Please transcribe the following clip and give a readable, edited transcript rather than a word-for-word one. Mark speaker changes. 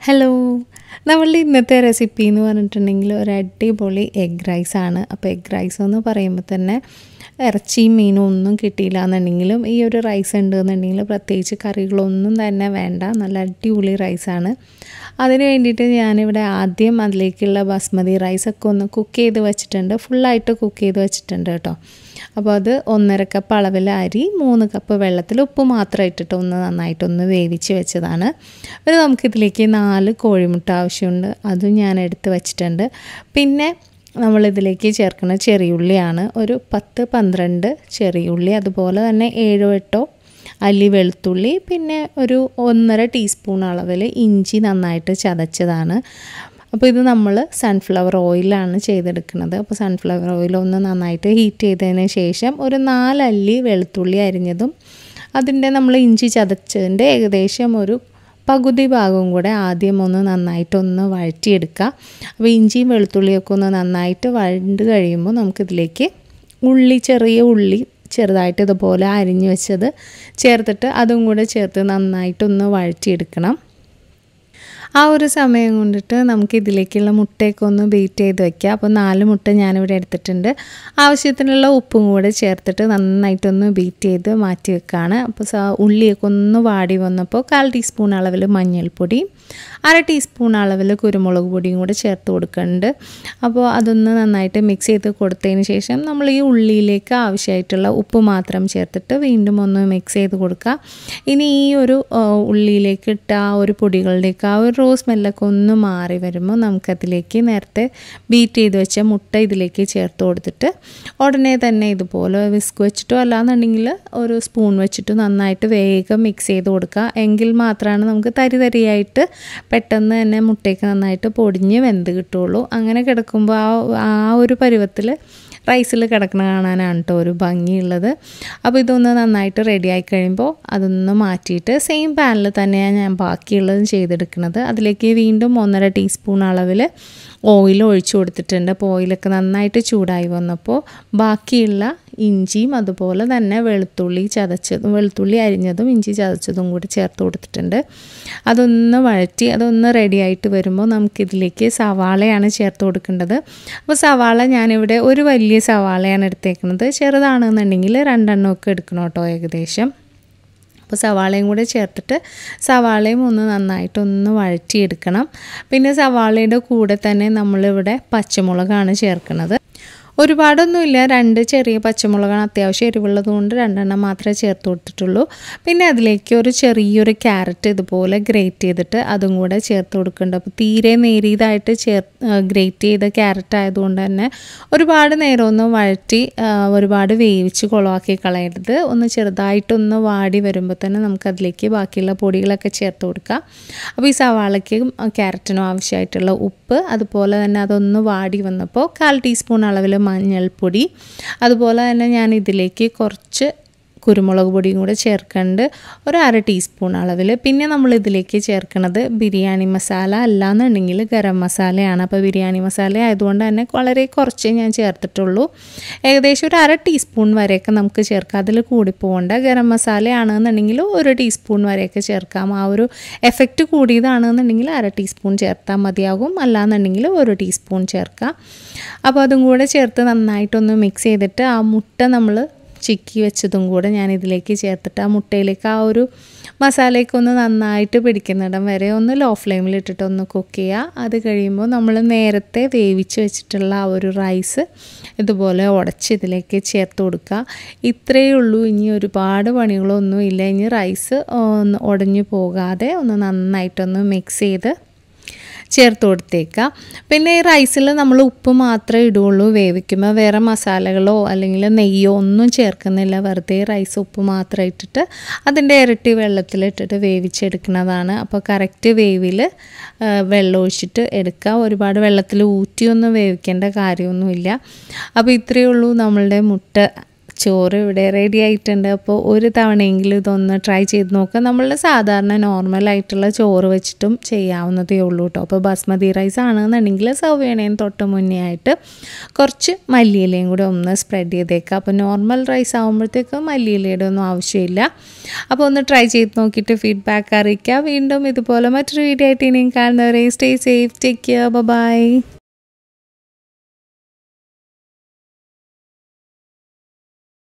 Speaker 1: Hello നമ്മളുടെ ഇന്നത്തെ recipe എന്ന് പറഞ്ഞിട്ടുണ്ടെങ്കിൽ ഒരു അടിപൊളി എഗ് റൈസ് ആണ്. അപ്പോൾ എഗ് റൈസ് എന്ന് പറയുമ്പോൾ തന്നെ ഇറച്ചിയും മീനും ഒന്നും കിട്ടിയില്ല എന്നുണ്ടെങ്കിലും ഈ ഒരു റൈസ് ഉണ്ടെന്നുണ്ടെങ്കിൽ പ്രത്യേകിച്ച് കറികളൊന്നും തന്നെ വേണ്ട, നല്ല അടിപൊളി റൈസാണ്. അതിന് വേണ്ടിയിട്ട് ഞാനിവിടെ ആദ്യം അതിലേക്കുള്ള ബാസ്മതി റൈസൊക്കെ ഒന്ന് കുക്ക് ചെയ്ത് വെച്ചിട്ടുണ്ട്, ഫുള്ളായിട്ട് കുക്ക് ചെയ്ത് വെച്ചിട്ടുണ്ട് കേട്ടോ. അപ്പോൾ അത് 1.5 കപ്പ് അളവിൽ അരി 3 കപ്പ് വെള്ളത്തിൽ ഉപ്പ് മാത്രം ഇട്ടിട്ട് നന്നായിട്ടൊന്ന് വേവിച്ച് വെച്ചതാണ്. പിന്നെ നമുക്കിതിലേക്ക് 4 കോഴിമുട്ട ആവശ്യമുണ്ട്, അതും ഞാൻ എടുത്ത് വെച്ചിട്ടുണ്ട്. പിന്നെ നമ്മളിതിലേക്ക് ചേർക്കുന്ന ചെറിയുള്ളിയാണ്, ഒരു 10-12 ചെറിയുള്ളി, അതുപോലെ തന്നെ 7-8 അല്ലി വെളുത്തുള്ളി, പിന്നെ ഒരു 1.5 ടീസ്പൂൺ അളവിൽ ഇഞ്ചി നന്നായിട്ട് ചതച്ചതാണ്. അപ്പോൾ ഇത് നമ്മൾ സൺഫ്ലവർ ഓയിലാണ് ചെയ്തെടുക്കുന്നത്. അപ്പോൾ സൺഫ്ലവർ ഓയിൽ ഒന്ന് നന്നായിട്ട് ഹീറ്റ് ചെയ്തതിന് ശേഷം ഒരു 4 അല്ലി വെളുത്തുള്ളി അരിഞ്ഞതും അതിൻ്റെ നമ്മൾ ഇഞ്ചി ചതച്ചതിൻ്റെ ഏകദേശം ഒരു പകുതി ഭാഗവും കൂടെ ആദ്യം ഒന്ന് നന്നായിട്ടൊന്ന് വഴറ്റിയെടുക്കുക. അപ്പോൾ ഇഞ്ചിയും വെളുത്തുള്ളിയൊക്കെ ഒന്ന് നന്നായിട്ട് വഴണ്ട് കഴിയുമ്പോൾ നമുക്കിതിലേക്ക് ചെറിയ ഉള്ളി ചെറുതായിട്ട് ഇതുപോലെ അരിഞ്ഞു വെച്ചത് ചേർത്തിട്ട് അതും കൂടെ ചേർത്ത് നന്നായിട്ടൊന്ന് വഴറ്റിയെടുക്കണം. ആ ഒരു സമയം കൊണ്ടിട്ട് നമുക്ക് ഇതിലേക്കുള്ള മുട്ടയൊക്കെ ഒന്ന് ബീറ്റ് ചെയ്ത് വയ്ക്കുക. അപ്പോൾ 4 മുട്ട ഞാനിവിടെ എടുത്തിട്ടുണ്ട്. ആവശ്യത്തിനുള്ള ഉപ്പും കൂടെ ചേർത്തിട്ട് നന്നായിട്ടൊന്ന് ബീറ്റ് ചെയ്ത് മാറ്റി വെക്കുകയാണ്. അപ്പോൾ ഉള്ളിയൊക്കെ ഒന്ന് വാടി വന്നപ്പോൾ 1/4 ടീസ്പൂൺ അളവിൽ മഞ്ഞൾപ്പൊടി, 1/2 ടീസ്പൂൺ അളവിൽ കുരുമുളക് പൊടിയും കൂടെ ചേർത്ത് കൊടുക്കുന്നുണ്ട്. അപ്പോൾ അതൊന്ന് നന്നായിട്ട് മിക്സ് ചെയ്ത് കൊടുത്തതിന് ശേഷം നമ്മൾ ഈ ഉള്ളിയിലേക്ക് ആവശ്യമായിട്ടുള്ള ഉപ്പ് മാത്രം ചേർത്തിട്ട് വീണ്ടും ഒന്ന് മിക്സ് ചെയ്ത് കൊടുക്കുക. ഇനി ഈ ഒരു ഉള്ളിയിലേക്ക് ഇട്ട ആ ഒരു പൊടികളുടെയൊക്കെ ആ ഒരു റോസ് സ്മെല്ലൊക്കെ ഒന്ന് മാറി വരുമ്പോൾ നമുക്കതിലേക്ക് നേരത്തെ ബീറ്റ് ചെയ്ത് വെച്ച മുട്ട ഇതിലേക്ക് ചേർത്ത് കൊടുത്തിട്ട് ഉടനെ തന്നെ ഇതുപോലെ വിസ്ക് വെച്ചിട്ടോ അല്ലാന്നുണ്ടെങ്കിൽ ഒരു സ്പൂൺ വെച്ചിട്ട് നന്നായിട്ട് വേഗം മിക്സ് ചെയ്ത് കൊടുക്കുക. എങ്കിൽ മാത്രമാണ് നമുക്ക് തരിയായിട്ട് പെട്ടെന്ന് തന്നെ മുട്ടയൊക്കെ നന്നായിട്ട് പൊടിഞ്ഞ് വെന്ത് കിട്ടുള്ളൂ. അങ്ങനെ കിടക്കുമ്പോൾ ആ ഒരു പരുവത്തിൽ റൈസിൽ കിടക്കണ കാണാനാണ് കേട്ടോ ഒരു ഭംഗിയുള്ളത്. അപ്പോൾ ഇതൊന്ന് നന്നായിട്ട് റെഡിയായി കഴിയുമ്പോൾ അതൊന്ന് മാറ്റിയിട്ട് സെയിം പാനിൽ തന്നെയാണ് ഞാൻ ബാക്കിയുള്ളതും ചെയ്തെടുക്കുന്നത്. അതിലേക്ക് വീണ്ടും 1.5 ടീസ്പൂൺ അളവിൽ ഓയിൽ ഒഴിച്ചു കൊടുത്തിട്ടുണ്ട്. അപ്പോൾ ഓയിലൊക്കെ ചൂടായി വന്നപ്പോൾ ബാക്കിയുള്ള ഇഞ്ചിയും അതുപോലെ തന്നെ വെളുത്തുള്ളി അരിഞ്ഞതും ഇഞ്ചി ചതച്ചതും കൂടി ചേർത്ത് കൊടുത്തിട്ടുണ്ട്. അതൊന്ന് വഴറ്റി അതൊന്ന് റെഡിയായിട്ട് വരുമ്പോൾ നമുക്കിതിലേക്ക് സവാളയാണ് ചേർത്ത് കൊടുക്കേണ്ടത്. അപ്പോൾ സവാള ഞാനിവിടെ ഒരു വലിയ സവാളയാണ് എടുത്തേക്കുന്നത്, ചെറുതാണെന്നുണ്ടെങ്കിൽ 2 എണ്ണമൊക്കെ എടുക്കണം കേട്ടോ ഏകദേശം. അപ്പോൾ സവാളയും കൂടെ ചേർത്തിട്ട് സവാളയും ഒന്ന് നന്നായിട്ടൊന്ന് വഴറ്റിയെടുക്കണം. പിന്നെ സവാളയുടെ കൂടെ തന്നെ നമ്മളിവിടെ പച്ചമുളകാണ് ചേർക്കുന്നത്. ഒരുപാടൊന്നുമില്ല, 2 ചെറിയ പച്ചമുളകാണ്, അത്യാവശ്യം എരിവുള്ളത് കൊണ്ട് 2 എണ്ണം മാത്രമേ ചേർത്ത് കൊടുത്തിട്ടുള്ളൂ. പിന്നെ അതിലേക്ക് ഒരു ചെറിയൊരു ക്യാരറ്റ് ഇതുപോലെ ഗ്രേറ്റ് ചെയ്തിട്ട് അതും കൂടെ ചേർത്ത് കൊടുക്കുന്നുണ്ട്. അപ്പോൾ തീരെ നേരിയതായിട്ട് ഗ്രേറ്റ് ചെയ്ത ക്യാരറ്റ് ആയതുകൊണ്ട് തന്നെ ഒരുപാട് നേരമൊന്നും വഴറ്റി ഒരുപാട് വേവിച്ച് കുളമാക്കി കളയരുത്. ഒന്ന് ചെറുതായിട്ടൊന്ന് വാടി വരുമ്പോൾ തന്നെ നമുക്കതിലേക്ക് ബാക്കിയുള്ള പൊടികളൊക്കെ ചേർത്ത് കൊടുക്കാം. അപ്പോൾ ഈ സവാളയ്ക്കും ക്യാരറ്റിനും ആവശ്യമായിട്ടുള്ള ഉപ്പ്, അതുപോലെ തന്നെ അതൊന്ന് വാടി വന്നപ്പോൾ 1/4 ടീസ്പൂൺ അളവിൽ മഞ്ഞൾപ്പൊടി, അതുപോലെ തന്നെ ഞാൻ ഇതിലേക്ക് കുറച്ച് കുരുമുളക് പൊടിയും കൂടെ ചേർക്കുന്നുണ്ട്, ഒരു 1/2 ടീസ്പൂൺ അളവിൽ. പിന്നെ നമ്മൾ ഇതിലേക്ക് ചേർക്കുന്നത് ബിരിയാണി മസാല അല്ലാന്നുണ്ടെങ്കിൽ ഗരം മസാലയാണ്. അപ്പോൾ ബിരിയാണി മസാല ആയതുകൊണ്ട് തന്നെ വളരെ കുറച്ചേ ഞാൻ ചേർത്തിട്ടുള്ളൂ, ഏകദേശം ഒരു 1/2 ടീസ്പൂൺ വരെയൊക്കെ നമുക്ക് ചേർക്കാം. അതിൽ കൂടി പോകേണ്ട. ഗരം മസാല ആണെന്നുണ്ടെങ്കിൽ 1 ടീസ്പൂൺ വരെയൊക്കെ ചേർക്കാം. ആ ഒരു എഫക്റ്റ് കൂടിയതാണെന്നുണ്ടെങ്കിൽ 1/2 ടീസ്പൂൺ ചേർത്താൽ മതിയാകും, അല്ലാന്നുണ്ടെങ്കിൽ 1 ടീസ്പൂൺ ചേർക്കാം. അപ്പോൾ അതും കൂടെ ചേർത്ത് നന്നായിട്ടൊന്ന് മിക്സ് ചെയ്തിട്ട് ആ മുട്ട നമ്മൾ ചിക്കി വെച്ചതും കൂടെ ഞാൻ ഇതിലേക്ക് ചേർത്തിട്ട് ആ മുട്ടയിലേക്ക് ആ ഒരു മസാലയൊക്കെ ഒന്ന് നന്നായിട്ട് പിടിക്കുന്നിടം വരെ ഒന്ന് ലോ ഫ്ലെയിമിൽ ഇട്ടിട്ട് ഒന്ന് കുക്ക് ചെയ്യുക. അത് കഴിയുമ്പോൾ നമ്മൾ നേരത്തെ വേവിച്ച് വെച്ചിട്ടുള്ള ആ ഒരു റൈസ് ഇതുപോലെ ഉടച്ച് ഇതിലേക്ക് ചേർത്ത് കൊടുക്കുക. ഇത്രയേ ഉള്ളൂ, ഇനി ഒരുപാട് പണികളൊന്നും ഇല്ല. ഇനി റൈസ് ഒന്ന് ഉടഞ്ഞു പോകാതെ ഒന്ന് നന്നായിട്ടൊന്ന് മിക്സ് ചെയ്ത് ചേർത്ത് കൊടുത്തേക്കാം. പിന്നെ ഈ റൈസിൽ നമ്മൾ ഉപ്പ് മാത്രമേ ഇടുകയുള്ളൂ വേവിക്കുമ്പോൾ, വേറെ മസാലകളോ അല്ലെങ്കിൽ നെയ്യോ ഒന്നും ചേർക്കുന്നില്ല. വെറുതെ റൈസ് ഉപ്പ് മാത്രം ഇട്ടിട്ട് അതിൻ്റെ ഇരട്ടി വെള്ളത്തിലിട്ടിട്ട് വേവിച്ചെടുക്കുന്നതാണ്. അപ്പോൾ കറക്റ്റ് വേവിൽ വെള്ളം ഒഴിച്ചിട്ട് എടുക്കുക. ഒരുപാട് വെള്ളത്തിൽ ഊറ്റിയൊന്നും വേവിക്കേണ്ട കാര്യമൊന്നുമില്ല. അപ്പോൾ ഇത്രയേ ഉള്ളൂ നമ്മളുടെ മുട്ട ചോറ് ഇവിടെ റെഡി ആയിട്ടുണ്ട്. അപ്പോൾ ഒരു തവണയെങ്കിലും ഇതൊന്ന് ട്രൈ ചെയ്ത് നോക്കുക. നമ്മൾ സാധാരണ നോർമലായിട്ടുള്ള ചോറ് വെച്ചിട്ടും ചെയ്യാവുന്നതേ ഉള്ളൂ കേട്ടോ. അപ്പോൾ ബസ്മതി റൈസ് ആണെന്നുണ്ടെങ്കിൽ സെർവ് ചെയ്യണതിന് തൊട്ട് മുന്നേ ആയിട്ട് കുറച്ച് മല്ലിയിലയും കൂടെ ഒന്ന് സ്പ്രെഡ് ചെയ്തേക്കുക. അപ്പോൾ നോർമൽ റൈസ് ആകുമ്പോഴത്തേക്ക് മല്ലിയിലയുടെ ഒന്നും ആവശ്യമില്ല. അപ്പോൾ ഒന്ന് ട്രൈ ചെയ്ത് നോക്കിയിട്ട് ഫീഡ്ബാക്ക് അറിയിക്കുക. വീണ്ടും ഇതുപോലെ മറ്റൊരു വീഡിയോ ആയിട്ട് ഇനിയും കാണുന്നവരെ stay safe, take care, by.